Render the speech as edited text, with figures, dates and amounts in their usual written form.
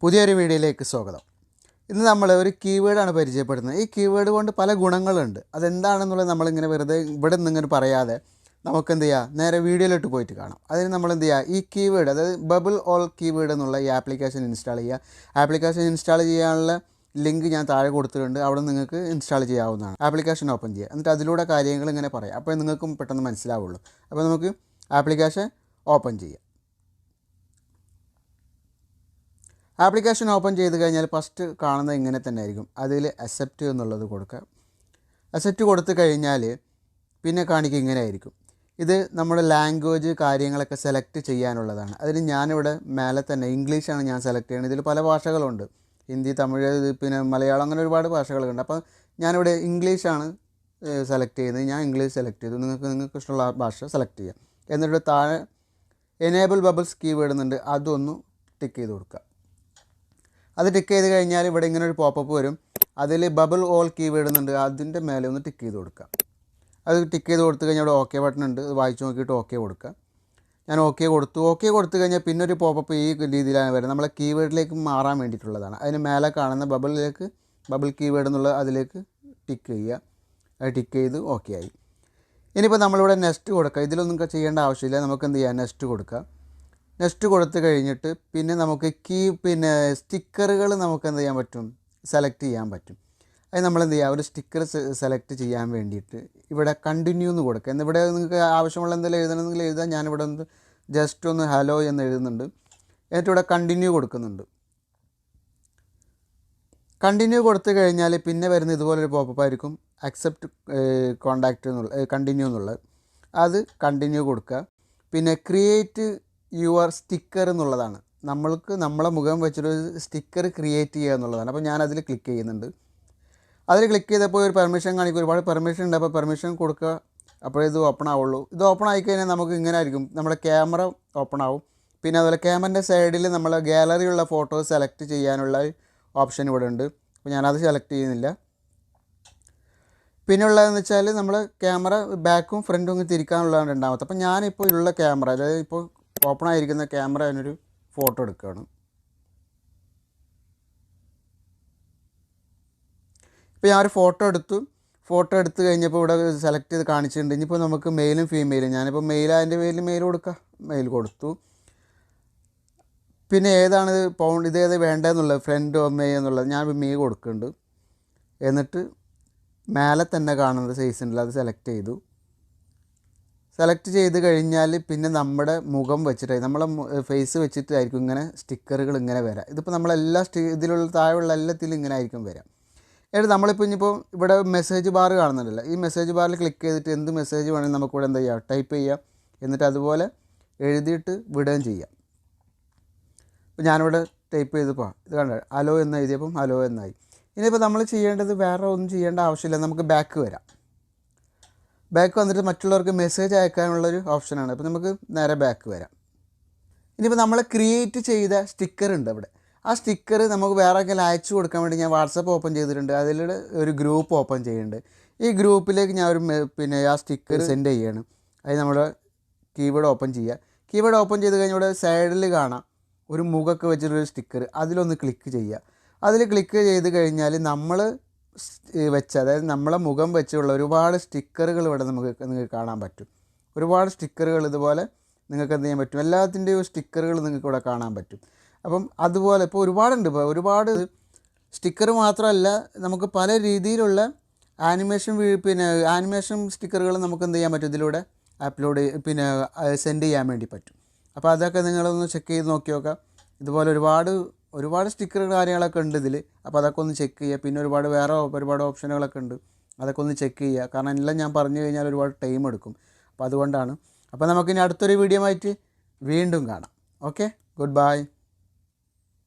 പുതിയൊരു വീഡിയോയിലേക്ക് സ്വാഗതം. ഇന്ന് നമ്മൾ ഒരു കീവേഡാണ് പരിചയപ്പെടുന്നത്. ഈ കീവേഡ് കൊണ്ട് പല ഗുണങ്ങളുണ്ട്. അതെന്താണെന്നുള്ളത് നമ്മളിങ്ങനെ വെറുതെ ഇവിടെ നിന്നിങ്ങനെ പറയാതെ നമുക്കെന്ത് ചെയ്യുക, നേരെ വീഡിയോയിലോട്ട് പോയിട്ട് കാണാം. അതിന് നമ്മളെന്ത് ചെയ്യുക, ഈ കീവേഡ് അതായത് ബബിൾ ഓൾ കീവേഡ് എന്നുള്ള ഈ ആപ്ലിക്കേഷൻ ഇൻസ്റ്റാൾ ചെയ്യുക. ആപ്ലിക്കേഷൻ ഇൻസ്റ്റാൾ ചെയ്യാനുള്ള ലിങ്ക് ഞാൻ താഴെ കൊടുത്തിട്ടുണ്ട്. അവിടെ നിങ്ങൾക്ക് ഇൻസ്റ്റാൾ ചെയ്യാവുന്നതാണ്. ആപ്ലിക്കേഷൻ ഓപ്പൺ ചെയ്യുക, എന്നിട്ട് അതിലൂടെ കാര്യങ്ങൾ ഇങ്ങനെ പറയാം. അപ്പോൾ നിങ്ങൾക്കും പെട്ടെന്ന് മനസ്സിലാവുള്ളൂ. അപ്പോൾ നമുക്ക് ആപ്ലിക്കേഷൻ ഓപ്പൺ ചെയ്യാം. ആപ്ലിക്കേഷൻ ഓപ്പൺ ചെയ്ത് കഴിഞ്ഞാൽ ഫസ്റ്റ് കാണുന്നത് ഇങ്ങനെ തന്നെ ആയിരിക്കും. അതിൽ അക്സെപ്റ്റ് എന്നുള്ളത് കൊടുക്കുക. അക്സെപ്റ്റ് കൊടുത്തു കഴിഞ്ഞാൽ പിന്നെ കാണിക്കുക ഇങ്ങനെ ആയിരിക്കും. ഇത് നമ്മുടെ ലാംഗ്വേജ് കാര്യങ്ങളൊക്കെ സെലക്ട് ചെയ്യാനുള്ളതാണ്. അതിന് ഞാനിവിടെ മേലെ തന്നെ ഇംഗ്ലീഷാണ് ഞാൻ സെലക്ട് ചെയ്യുന്നത്. ഇതിൽ പല ഭാഷകളുണ്ട്, ഹിന്ദി, തമിഴ്, പിന്നെ മലയാളം, അങ്ങനെ ഒരുപാട് ഭാഷകളുണ്ട്. അപ്പോൾ ഞാനിവിടെ ഇംഗ്ലീഷാണ് സെലക്ട് ചെയ്യുന്നത്. ഞാൻ ഇംഗ്ലീഷ് സെലക്ട് ചെയ്തു. നിങ്ങൾക്ക് ഇഷ്ടമുള്ള ഭാഷ സെലക്ട് ചെയ്യാം. എന്നിട്ട് താഴെ എനേബിൾ ബബിൾസ് കീവേഡ് എന്നുണ്ട്, അതൊന്ന് ടിക്ക് ചെയ്ത് കൊടുക്കുക. അത് ടിക്ക് ചെയ്ത് കഴിഞ്ഞാൽ ഇവിടെ ഇങ്ങനെ ഒരു പോപ്പപ്പ് വരും. അതിൽ ബബിൾ ഓൾ കീവേഡ് എന്നുണ്ട്, അതിൻ്റെ മേലെ ഒന്ന് ടിക്ക് ചെയ്ത് കൊടുക്കുക. അത് ടിക്ക് ചെയ്ത് കൊടുത്തു കഴിഞ്ഞാൽ ഇവിടെ ഓക്കെ ബട്ടൺ ഉണ്ട്, അത് വായിച്ച് നോക്കിയിട്ട് ഓക്കെ കൊടുക്കുക. ഞാൻ ഓക്കെ കൊടുത്തു. ഓക്കെ കൊടുത്തു കഴിഞ്ഞാൽ പിന്നെ ഒരു പോപ്പപ്പ് ഈ രീതിയിലാണ് വരുന്നത്. നമ്മളെ കീവേഡിലേക്ക് മാറാൻ വേണ്ടിയിട്ടുള്ളതാണ്. അതിന് മേലെ കാണുന്ന ബബിൾ കീവേഡ് എന്നുള്ള അതിലേക്ക് ടിക്ക് ചെയ്യുക. അത് ടിക്ക് ചെയ്ത് ഓക്കെ ആയി. ഇനിയിപ്പോൾ നമ്മളിവിടെ നെക്സ്റ്റ് കൊടുക്കുക. ഇതിലൊന്നും ചെയ്യേണ്ട ആവശ്യമില്ല. നമുക്ക് എന്ത് ചെയ്യാം, നെക്സ്റ്റ് കൊടുക്കുക. നെക്സ്റ്റ് കൊടുത്തു കഴിഞ്ഞിട്ട് പിന്നെ നമുക്ക് സ്റ്റിക്കറുകൾ നമുക്ക് എന്ത് ചെയ്യാൻ പറ്റും, സെലക്ട് ചെയ്യാൻ പറ്റും. അത് നമ്മളെന്ത് ചെയ്യുക, ഒരു സ്റ്റിക്കർ സെലക്ട് ചെയ്യാൻ വേണ്ടിയിട്ട് ഇവിടെ കണ്ടിന്യൂ എന്ന് കൊടുക്കുക. എന്നിവിടെ നിങ്ങൾക്ക് ആവശ്യമുള്ള എന്തെങ്കിലും എഴുതണമെങ്കിൽ എഴുതാൻ. ഞാനിവിടെ ഒന്ന് ജസ്റ്റ് ഒന്ന് ഹലോ എന്ന് എഴുതുന്നുണ്ട്. എന്നിട്ട് ഇവിടെ കണ്ടിന്യൂ കൊടുക്കുന്നുണ്ട്. കണ്ടിന്യൂ കൊടുത്തു കഴിഞ്ഞാൽ പിന്നെ വരുന്ന ഇതുപോലൊരു പോപ്പപ്പ് ആയിരിക്കും, അക്സെപ്റ്റ് കോണ്ടാക്റ്റ് എന്നുള്ള കണ്ടിന്യൂ എന്നുള്ളത്. അത് കണ്ടിന്യൂ കൊടുക്കുക. പിന്നെ ക്രിയേറ്റ് യുവർ സ്റ്റിക്കർ എന്നുള്ളതാണ്. നമ്മളെ മുഖം വെച്ചൊരു സ്റ്റിക്കർ ക്രിയേറ്റ് ചെയ്യുക എന്നുള്ളതാണ്. അപ്പോൾ ഞാനതിൽ ക്ലിക്ക് ചെയ്യുന്നുണ്ട്. അതിൽ ക്ലിക്ക് ചെയ്തപ്പോൾ ഒരു പെർമിഷൻ കാണിക്കും. ഒരുപാട് പെർമിഷൻ ഉണ്ട്. അപ്പോൾ പെർമിഷൻ കൊടുക്കുക. അപ്പോഴേ ഇത് ഓപ്പൺ ആവുള്ളൂ. ഇത് ഓപ്പൺ ആയിക്കഴിഞ്ഞാൽ നമുക്ക് ഇങ്ങനെ ആയിരിക്കും, നമ്മുടെ ക്യാമറ ഓപ്പൺ ആവും. പിന്നെ അതുപോലെ ക്യാമറൻ്റെ സൈഡിൽ നമ്മൾ ഗാലറിയുള്ള ഫോട്ടോസ് സെലക്ട് ചെയ്യാനുള്ള ഓപ്ഷൻ ഇവിടെ ഉണ്ട്. അപ്പോൾ ഞാനത് സെലക്ട് ചെയ്യുന്നില്ല. പിന്നെ ഉള്ളതെന്ന് വെച്ചാൽ നമ്മൾ ക്യാമറ ബാക്കും ഫ്രണ്ടും ഒന്ന് തിരിക്കാനുള്ളതാണ് രണ്ടാമത്തെ. അപ്പോൾ ഞാനിപ്പോൾ ഉള്ള ക്യാമറ, അതായത് ഇപ്പോൾ ഓപ്പൺ ആയിരിക്കുന്ന ക്യാമറ അതിനൊരു ഫോട്ടോ എടുക്കുകയാണ്. ഇപ്പോൾ ഞാനൊരു ഫോട്ടോ എടുത്തു കഴിഞ്ഞപ്പോൾ ഇവിടെ സെലക്ട് ചെയ്ത് കാണിച്ചിട്ടുണ്ട്. ഇനിയിപ്പോൾ നമുക്ക് മെയിലും ഫീമെയിലും, ഞാനിപ്പോൾ അതിൻ്റെ പേരിൽ മെയിൽ കൊടുക്കുക. മെയിൽ കൊടുത്തു. പിന്നെ ഏതാണ് ഇതേത് വേണ്ടതെന്നുള്ളത്, ഫ്രണ്ടോ മെയ് എന്നുള്ളത് ഞാൻ മെയ് കൊടുക്കുന്നുണ്ട്. എന്നിട്ട് മേലെ തന്നെ കാണുന്നത് സൈസ് ഉണ്ടല്ലോ, അത് സെലക്ട് ചെയ്ത് കഴിഞ്ഞാൽ പിന്നെ നമ്മുടെ മുഖം വെച്ചിട്ടായി, നമ്മളെ ഫേസ് വെച്ചിട്ടായിരിക്കും ഇങ്ങനെ സ്റ്റിക്കറുകൾ ഇങ്ങനെ വരാം. ഇതിപ്പോൾ നമ്മളെല്ലാ ഇതിലുള്ള താഴെയുള്ള എല്ലാത്തിലും ഇങ്ങനെ ആയിരിക്കും വരാം. എന്നിട്ട് നമ്മളിപ്പോൾ ഇനിയിപ്പോൾ ഇവിടെ മെസ്സേജ് ബാർ കാണുന്നുണ്ടല്ലോ, ഈ മെസ്സേജ് ബാറിൽ ക്ലിക്ക് ചെയ്തിട്ട് എന്ത് മെസ്സേജ് വേണമെങ്കിൽ നമുക്കിവിടെ എന്താ ചെയ്യുക, ടൈപ്പ് ചെയ്യാം. എന്നിട്ട് അതുപോലെ എഴുതിയിട്ട് വിടുകയും ചെയ്യാം. ഇപ്പോൾ ഞാനിവിടെ ടൈപ്പ് ചെയ്തപ്പോൾ ഇത് കണ്ട ഹലോ എന്ന് എഴുതിയപ്പം ഹലോ എന്നായി. ഇനിയിപ്പോൾ നമ്മൾ ചെയ്യേണ്ടത് വേറെ ഒന്നും ചെയ്യേണ്ട ആവശ്യമില്ല. നമുക്ക് ബാക്ക് വരാം. ബാക്ക് വന്നിട്ട് മറ്റുള്ളവർക്ക് മെസ്സേജ് അയക്കാനുള്ളൊരു ഓപ്ഷനാണ്. അപ്പോൾ നമുക്ക് നേരെ ബാക്ക് വരാം. ഇനിയിപ്പോൾ നമ്മൾ ക്രിയേറ്റ് ചെയ്ത സ്റ്റിക്കർ ഉണ്ട് അവിടെ. ആ സ്റ്റിക്കർ നമുക്ക് വേറെ ആർക്കെങ്കിലും അയച്ചു കൊടുക്കാൻ വേണ്ടി ഞാൻ വാട്സപ്പ് ഓപ്പൺ ചെയ്തിട്ടുണ്ട്. അതിലൂടെ ഒരു ഗ്രൂപ്പ് ഓപ്പൺ ചെയ്യുന്നുണ്ട്. ഈ ഗ്രൂപ്പിലേക്ക് ഞാൻ ആ സ്റ്റിക്കർ സെൻഡ് ചെയ്യണം. അത് നമ്മുടെ കീബോർഡ് ഓപ്പൺ ചെയ്യുക. കീബോർഡ് ഓപ്പൺ ചെയ്ത് കഴിഞ്ഞാൽ ഇവിടെ സൈഡിൽ കാണാം ഒരു മുഖമൊക്കെ വെച്ചിട്ടൊരു സ്റ്റിക്കർ. അതിലൊന്ന് ക്ലിക്ക് ചെയ്യുക. അതിൽ ക്ലിക്ക് ചെയ്ത് കഴിഞ്ഞാൽ നമ്മൾ അതായത് നമ്മളെ മുഖം വെച്ചുള്ള ഒരുപാട് സ്റ്റിക്കറുകൾ ഇവിടെ നിങ്ങൾക്ക് കാണാൻ പറ്റും. ഒരുപാട് സ്റ്റിക്കറുകൾ ഇതുപോലെ നിങ്ങൾക്ക് എന്ത് ചെയ്യാൻ പറ്റും, എല്ലാത്തിൻ്റെയും സ്റ്റിക്കറുകൾ നിങ്ങൾക്ക് ഇവിടെ കാണാൻ പറ്റും. അപ്പം അതുപോലെ ഇപ്പോൾ ഒരുപാടുണ്ട്. ഇപ്പോൾ ഒരുപാട് സ്റ്റിക്കർ മാത്രമല്ല, നമുക്ക് പല രീതിയിലുള്ള ആനിമേഷൻ സ്റ്റിക്കറുകൾ നമുക്ക് എന്ത് ചെയ്യാൻ പറ്റും, ഇതിലൂടെ സെൻഡ് ചെയ്യാൻ വേണ്ടി പറ്റും. അപ്പോൾ അതൊക്കെ നിങ്ങളൊന്ന് ചെക്ക് ചെയ്ത് നോക്കി നോക്കാം. ഇതുപോലെ ഒരുപാട് സ്റ്റിക്കർ കാര്യങ്ങളൊക്കെ ഉണ്ട് ഇതിൽ. അപ്പോൾ അതൊക്കെ ഒന്ന് ചെക്ക് ചെയ്യുക. പിന്നെ ഒരുപാട് ഓപ്ഷനുകളൊക്കെ ഉണ്ട്, അതൊക്കെ ഒന്ന് ചെക്ക് ചെയ്യുക. കാരണം എല്ലാം ഞാൻ പറഞ്ഞു കഴിഞ്ഞാൽ ഒരുപാട് ടൈം എടുക്കും. അപ്പോൾ അതുകൊണ്ടാണ്. അപ്പോൾ നമുക്കിനി അടുത്തൊരു വീഡിയോ ആയിട്ട് വീണ്ടും കാണാം. Okay, good bye.